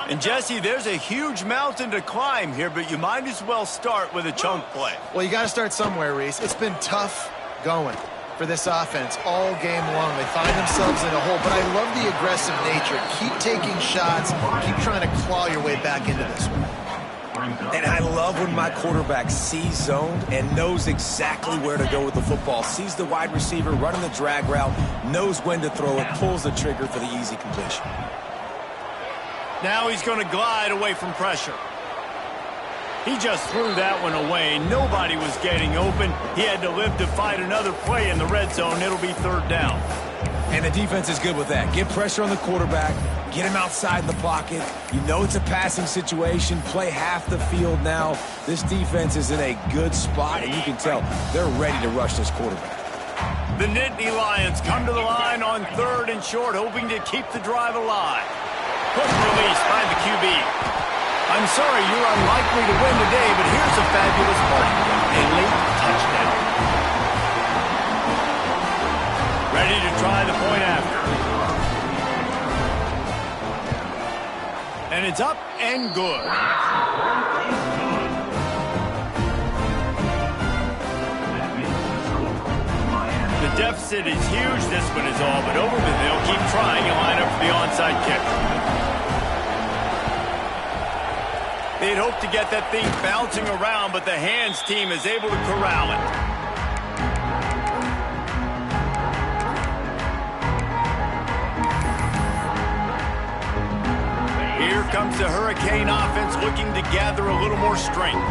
Speaker 1: And, Jesse, there's a huge mountain to climb here, but you might as well start with a chunk play.
Speaker 2: Well, you got to start somewhere, Reese. It's been tough going for this offense all game long. They find themselves in a hole, but I love the aggressive nature. Keep taking shots. Keep trying to claw your way back into this one.
Speaker 3: And I love when my quarterback sees zoned and knows exactly where to go with the football. Sees the wide receiver running the drag route, knows when to throw it, pulls the trigger for the easy completion.
Speaker 1: Now he's going to glide away from pressure. He just threw that one away. Nobody was getting open. He had to live to fight another play in the red zone. It'll be third down.
Speaker 3: And the defense is good with that. Get pressure on the quarterback. Get him outside the pocket. You know it's a passing situation. Play half the field now. This defense is in a good spot, and you can tell they're ready to rush this quarterback.
Speaker 1: The Nittany Lions come to the line on third and short, hoping to keep the drive alive. Quick release by the QB. I'm sorry you're unlikely to win today, but here's a fabulous play. A late touchdown. Ready to try the point after. And it's up and good. The deficit is huge. This one is all but over, but they'll keep trying and line up for the onside kick. They'd hoped to get that thing bouncing around, but the hands team is able to corral it. Here comes the Hurricane offense looking to gather a little more strength.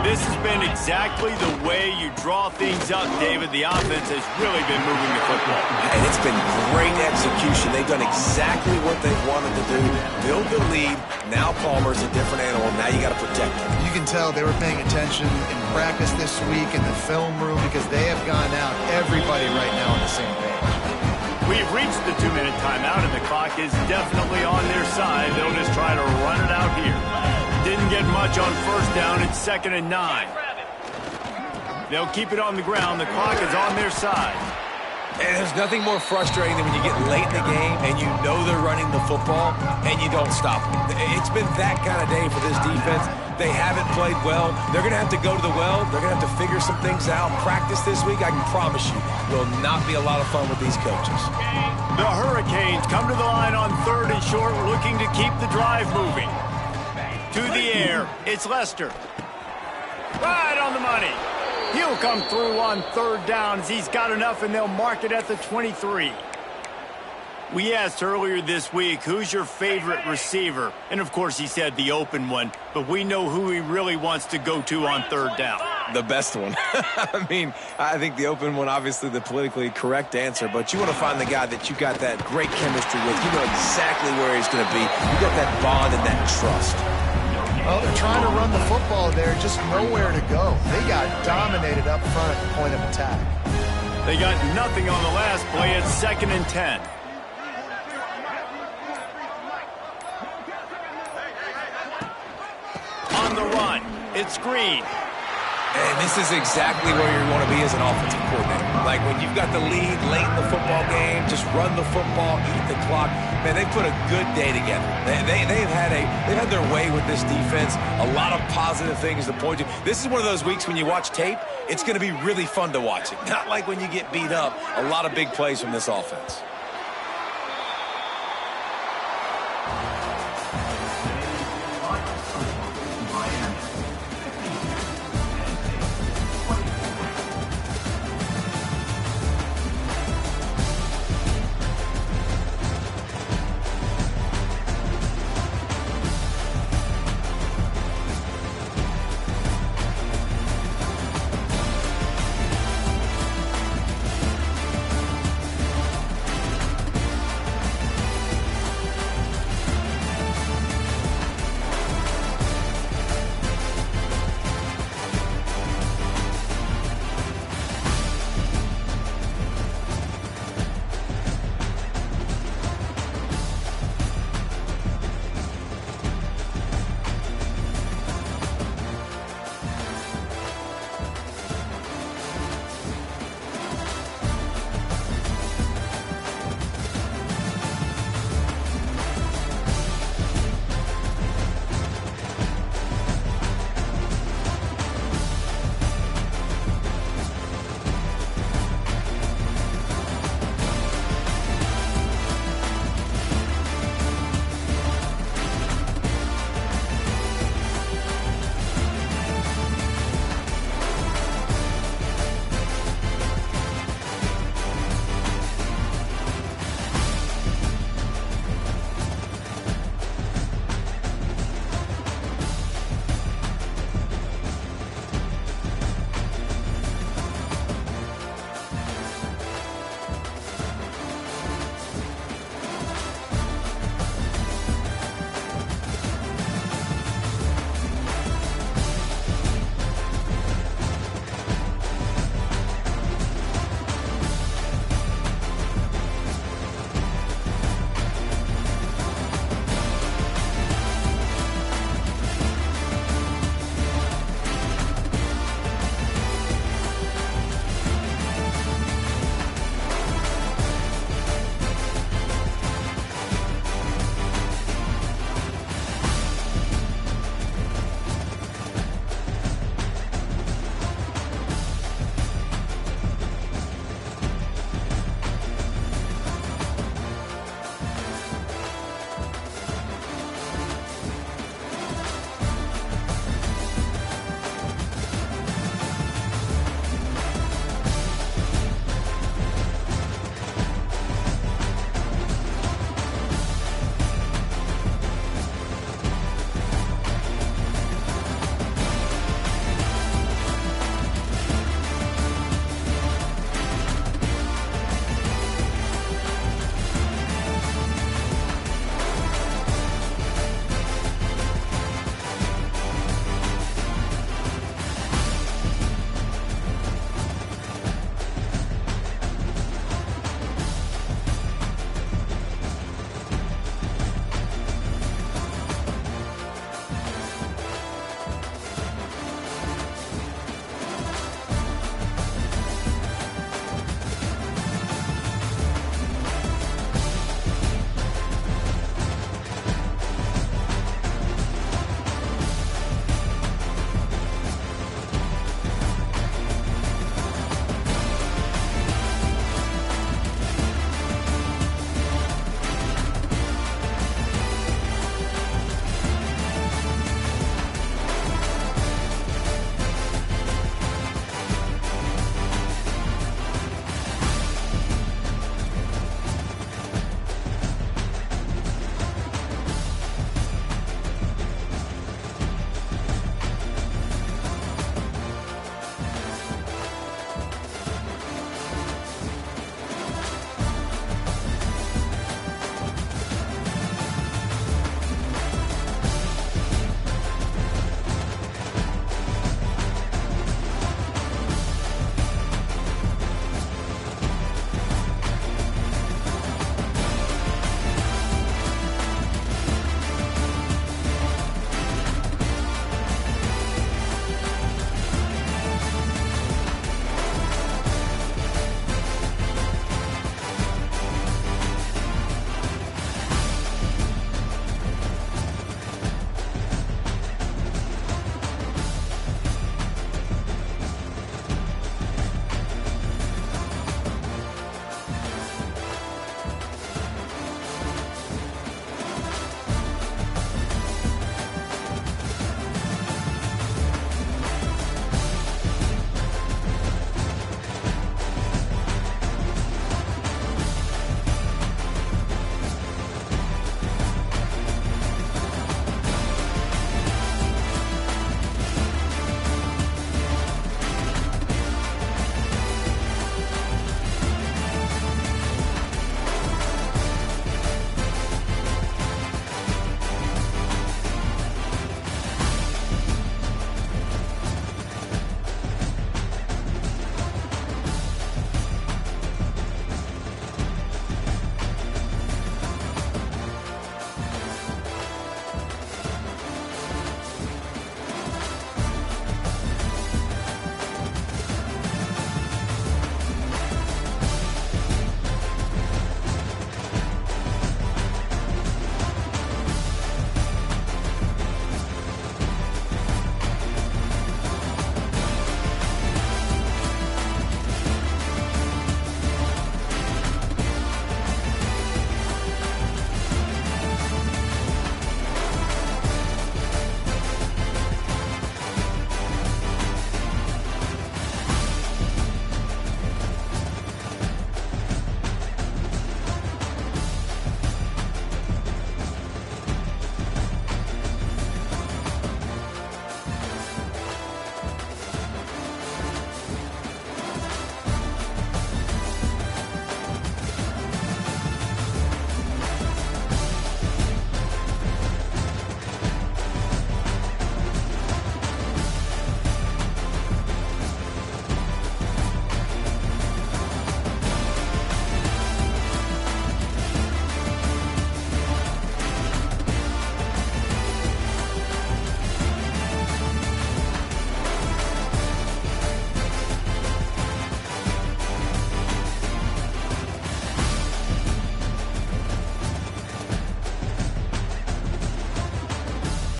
Speaker 1: This has been exactly the way you draw things up, David. The offense has really been moving the football.
Speaker 3: And it's been great execution. They've done exactly what they wanted to do. Build the lead. Now Palmer's a different animal. Now you got to protect him.
Speaker 2: You can tell they were paying attention in practice this week in the film room because they have gone out, everybody right now on the same page.
Speaker 1: We've reached the 2-minute timeout, and the clock is definitely on their side. They'll just try to run it out here. Didn't get much on first down. It's 2nd and 9. They'll keep it on the ground. The clock is on their side.
Speaker 3: And there's nothing more frustrating than when you get late in the game and you know they're running the football and you don't stop them. It's been that kind of day for this defense. They haven't played well. They're going to have to go to the well. They're going to have to figure some things out. Practice this week, I can promise you, will not be a lot of fun with these coaches.
Speaker 1: The Hurricanes come to the line on third and short, looking to keep the drive moving. To the air, it's Lester. Right on the money. He'll come through on third down as he's got enough, and they'll mark it at the 23. We asked earlier this week, who's your favorite receiver? And, of course, he said the open one, but we know who he really wants to go to on third down.
Speaker 3: The best one. I mean, I think the open one, obviously the politically correct answer, but you want to find the guy that you got that great chemistry with. You know exactly where he's going to be. You got that bond and that trust.
Speaker 2: Oh, they're trying to run the football there, just nowhere to go. They got dominated up front at point of attack.
Speaker 1: They got nothing on the last play. It's 2nd and 10. On the run, it's Green.
Speaker 3: And this is exactly where you want to be as an offensive coordinator. Like when you've got the lead late in the football game, just run the football, eat the clock. Man, they put a good day together. They've had their way with this defense. A lot of positive things to point to. This is one of those weeks when you watch tape, it's going to be really fun to watch it. Not like when you get beat up. A lot of big plays from this offense.